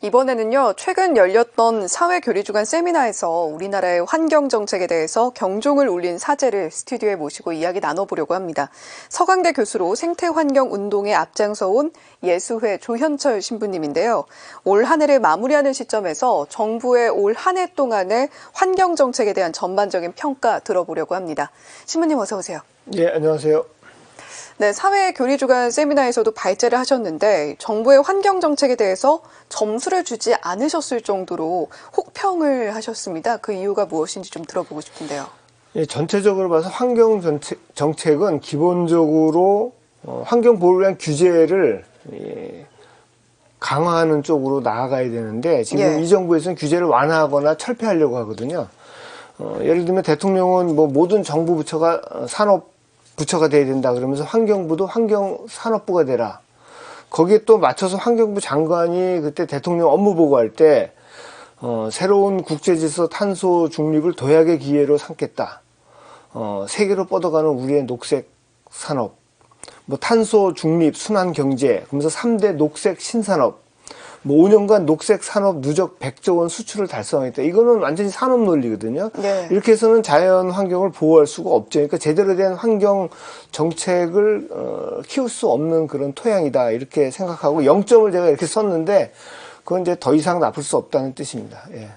이번에는요, 최근 열렸던 사회교류주간 세미나에서 우리나라의 환경정책에 대해서 경종을 울린 사제를 스튜디오에 모시고 이야기 나눠보려고 합니다. 서강대 교수로 생태환경운동에 앞장서온 예수회 조현철 신부님인데요. 올 한 해를 마무리하는 시점에서 정부의 올 한 해 동안의 환경정책에 대한 전반적인 평가 들어보려고 합니다. 신부님 어서 오세요. 예, 안녕하세요. 네, 사회교류주간 세미나에서도 발제를 하셨는데 정부의 환경정책에 대해서 점수를 주지 않으셨을 정도로 혹평을 하셨습니다. 그 이유가 무엇인지 좀 들어보고 싶은데요. 예, 전체적으로 봐서 환경정책은 기본적으로 환경보호를 위한 규제를 강화하는 쪽으로 나아가야 되는데 지금 이 정부에서는 규제를 완화하거나 철폐하려고 하거든요. 예를 들면 대통령은 모든 정부 부처가 산업부처가 돼야 된다 그러면서 환경부도 환경산업부가 되라. 거기에 또 맞춰서 환경부 장관이 그때 대통령 업무 보고할 때 새로운 국제질서 탄소 중립을 도약의 기회로 삼겠다. 세계로 뻗어가는 우리의 녹색 산업, 탄소 중립 순환 경제, 그러면서 3대 녹색 신산업, 5년간 녹색 산업 누적 100조 원 수출을 달성했다. 이거는 완전히 산업 논리거든요. 네. 이렇게 해서는 자연 환경을 보호할 수가 없죠. 그러니까 제대로 된 환경 정책을 키울 수 없는 그런 토양이다. 이렇게 생각하고 0점을 제가 이렇게 썼는데 그건 이제 더 이상 나쁠 수 없다는 뜻입니다. 예.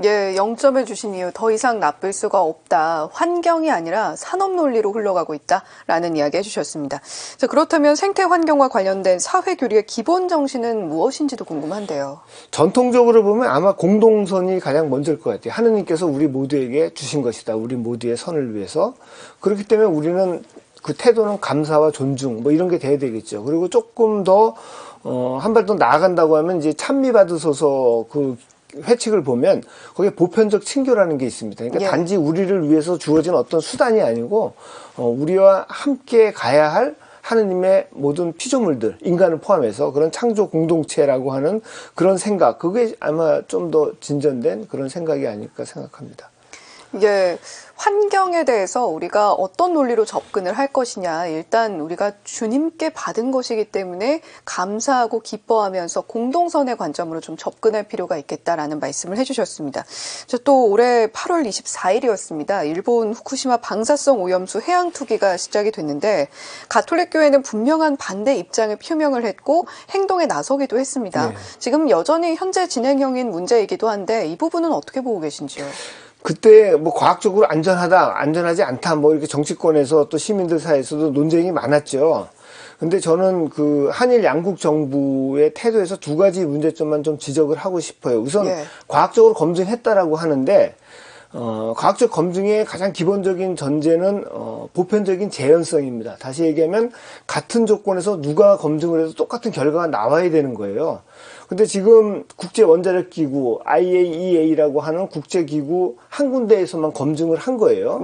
예, 0점을 주신 이유 더 이상 나쁠 수가 없다. 환경이 아니라 산업 논리로 흘러가고 있다라는 이야기 해주셨습니다. 자, 그렇다면 생태 환경과 관련된 사회교류의 기본 정신은 무엇인지도 궁금한데요. 전통적으로 보면 아마 공동선이 가장 먼저일 것 같아요. 하느님께서 우리 모두에게 주신 것이다. 우리 모두의 선을 위해서. 그렇기 때문에 우리는 그 태도는 감사와 존중 이런 게 돼야 되겠죠. 그리고 조금 더 한 발 더 나아간다고 하면 이제 찬미받으소서 그 회칙을 보면 거기에 보편적 친교라는 게 있습니다. 그러니까 단지 우리를 위해서 주어진 어떤 수단이 아니고 우리와 함께 가야 할 하느님의 모든 피조물들, 인간을 포함해서 그런 창조 공동체라고 하는 그런 생각, 그게 아마 좀 더 진전된 그런 생각이 아닐까 생각합니다. 이게 환경에 대해서 우리가 어떤 논리로 접근을 할 것이냐. 일단 우리가 주님께 받은 것이기 때문에 감사하고 기뻐하면서 공동선의 관점으로 좀 접근할 필요가 있겠다라는 말씀을 해주셨습니다. 또 올해 8월 24일이었습니다. 일본 후쿠시마 방사성 오염수 해양 투기가 시작이 됐는데 가톨릭 교회는 분명한 반대 입장을 표명을 했고 행동에 나서기도 했습니다. 네. 지금 여전히 현재 진행형인 문제이기도 한데 이 부분은 어떻게 보고 계신지요? 그때 과학적으로 안전하다, 안전하지 않다, 이렇게 정치권에서 또 시민들 사이에서도 논쟁이 많았죠. 근데 저는 그 한일 양국 정부의 태도에서 두 가지 문제점만 좀 지적을 하고 싶어요. 우선 과학적으로 검증했다라고 하는데 과학적 검증의 가장 기본적인 전제는 보편적인 재현성입니다. 다시 얘기하면 같은 조건에서 누가 검증을 해도 똑같은 결과가 나와야 되는 거예요. 근데 지금 국제원자력기구 IAEA라고 하는 국제기구 한 군데에서만 검증을 한 거예요.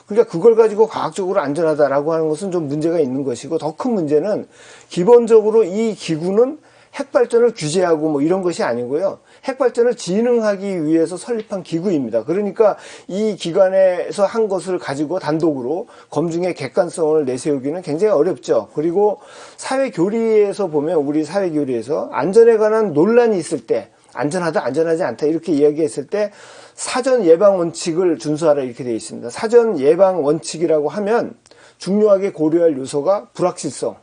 그러니까 그걸 가지고 과학적으로 안전하다라고 하는 것은 좀 문제가 있는 것이고, 더 큰 문제는 기본적으로 이 기구는 핵발전을 규제하고 이런 것이 아니고요. 핵발전을 진흥하기 위해서 설립한 기구입니다. 그러니까 이 기관에서 한 것을 가지고 단독으로 검증의 객관성을 내세우기는 굉장히 어렵죠. 그리고 사회교리에서 보면 우리 사회교리에서 안전에 관한 논란이 있을 때 안전하다, 안전하지 않다 이렇게 이야기했을 때 사전 예방 원칙을 준수하라 이렇게 되어 있습니다. 사전 예방 원칙이라고 하면 중요하게 고려할 요소가 불확실성,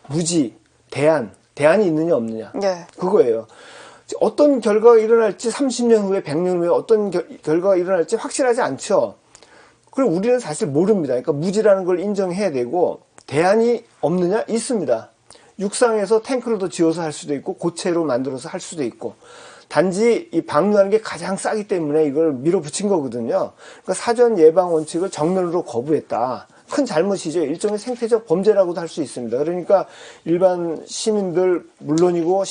무지, 대안이 있느냐 없느냐 그거예요. 어떤 결과가 일어날지 30년 후에 100년 후에 어떤 결과가 일어날지 확실하지 않죠. 그리고 우리는 사실 모릅니다. 그러니까 무지라는 걸 인정해야 되고, 대안이 없느냐? 있습니다. 육상에서 탱크를 더 지어서 할 수도 있고 고체로 만들어서 할 수도 있고, 단지 이 방류하는 게 가장 싸기 때문에 이걸 밀어붙인 거거든요. 그러니까 사전 예방 원칙을 정면으로 거부했다. 큰 잘못이죠. 일종의 생태적 범죄라고도 할 수 있습니다. 그러니까 일반 시민들 물론이고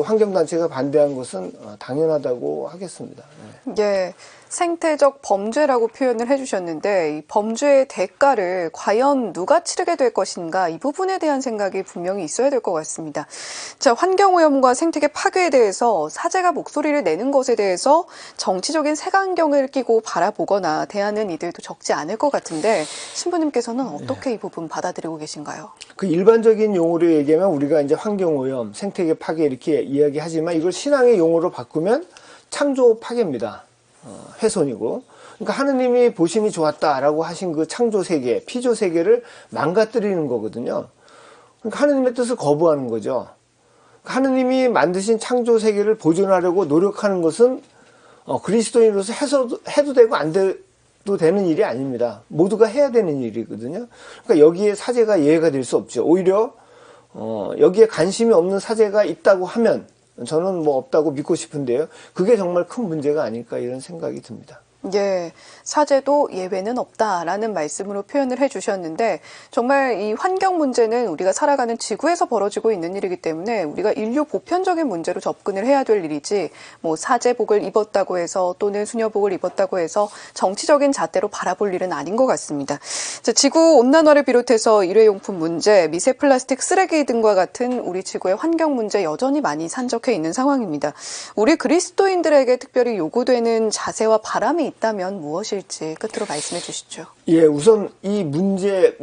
환경단체가 반대한 것은 당연하다고 하겠습니다. 네. 생태적 범죄라고 표현을 해주셨는데 이 범죄의 대가를 과연 누가 치르게 될 것인가 이 부분에 대한 생각이 분명히 있어야 될 것 같습니다. 자, 환경오염과 생태계 파괴에 대해서 사제가 목소리를 내는 것에 대해서 정치적인 색안경을 끼고 바라보거나 대하는 이들도 적지 않을 것 같은데 신부님께서 교수님께서는 어떻게 이 부분 받아들이고 계신가요? 그 일반적인 용어로 얘기하면 우리가 이제 환경오염, 생태계 파괴 이렇게 이야기하지만 이걸 신앙의 용어로 바꾸면 창조 파괴입니다. 훼손이고. 그러니까 하느님이 보심이 좋았다라고 하신 그 창조 세계, 피조 세계를 망가뜨리는 거거든요. 그러니까 하느님의 뜻을 거부하는 거죠. 하느님이 만드신 창조 세계를 보존하려고 노력하는 것은 그리스도인으로서 해도 되고 안 돼도 되는 일이 아닙니다. 모두가 해야 되는 일이거든요. 그러니까 여기에 사제가 예외가 될 수 없죠. 오히려 여기에 관심이 없는 사제가 있다고 하면 저는 뭐 없다고 믿고 싶은데요. 그게 정말 큰 문제가 아닐까 이런 생각이 듭니다. 예, 사제도 예외는 없다라는 말씀으로 표현을 해주셨는데 정말 이 환경 문제는 우리가 살아가는 지구에서 벌어지고 있는 일이기 때문에 우리가 인류 보편적인 문제로 접근을 해야 될 일이지 뭐 사제복을 입었다고 해서 또는 수녀복을 입었다고 해서 정치적인 잣대로 바라볼 일은 아닌 것 같습니다. 자, 지구 온난화를 비롯해서 일회용품 문제, 미세 플라스틱 쓰레기 등과 같은 우리 지구의 환경 문제 여전히 많이 산적해 있는 상황입니다. 우리 그리스도인들에게 특별히 요구되는 자세와 바람이 있다면 무엇일지 끝으로 말씀해 주시죠. 예, 우선 이 문제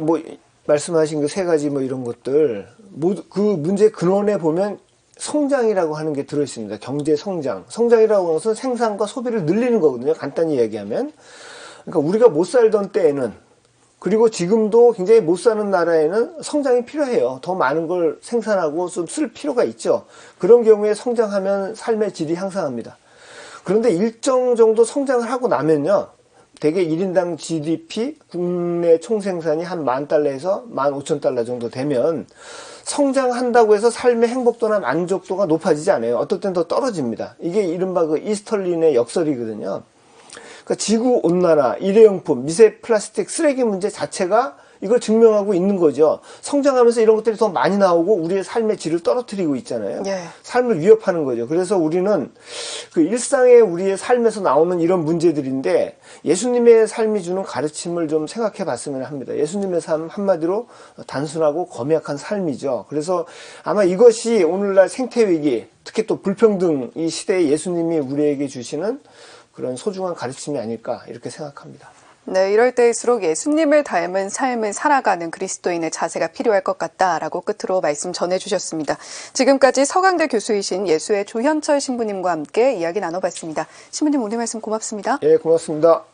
말씀하신 그 세 가지 이런 것들 모두 그 문제 근원에 보면 성장이라고 하는 게 들어 있습니다. 경제 성장. 성장이라고 하는 것은 생산과 소비를 늘리는 거거든요. 간단히 얘기하면. 그러니까 우리가 못 살던 때에는 그리고 지금도 굉장히 못 사는 나라에는 성장이 필요해요. 더 많은 걸 생산하고 좀 쓸 필요가 있죠. 그런 경우에 성장하면 삶의 질이 향상합니다. 그런데 일정 정도 성장을 하고 나면요. 대개 1인당 GDP, 국내 총생산이 한 $10,000에서 $15,000 정도 되면 성장한다고 해서 삶의 행복도나 만족도가 높아지지 않아요. 어떨 땐 더 떨어집니다. 이게 이른바 그 이스털린의 역설이거든요. 그러니까 지구 온난화, 일회용품, 미세 플라스틱 쓰레기 문제 자체가 이걸 증명하고 있는 거죠. 성장하면서 이런 것들이 더 많이 나오고 우리의 삶의 질을 떨어뜨리고 있잖아요. 예. 삶을 위협하는 거죠. 그래서 우리는 그 일상의 우리의 삶에서 나오는 이런 문제들인데 예수님의 삶이 주는 가르침을 좀 생각해 봤으면 합니다. 예수님의 삶 한마디로 단순하고 검약한 삶이죠. 그래서 아마 이것이 오늘날 생태위기, 특히 또 불평등 이 시대에 예수님이 우리에게 주시는 그런 소중한 가르침이 아닐까 이렇게 생각합니다. 네, 이럴 때일수록 예수님을 닮은 삶을 살아가는 그리스도인의 자세가 필요할 것 같다라고 끝으로 말씀 전해주셨습니다. 지금까지 서강대 교수이신 예수의 조현철 신부님과 함께 이야기 나눠봤습니다. 신부님 오늘 말씀 고맙습니다. 예, 고맙습니다.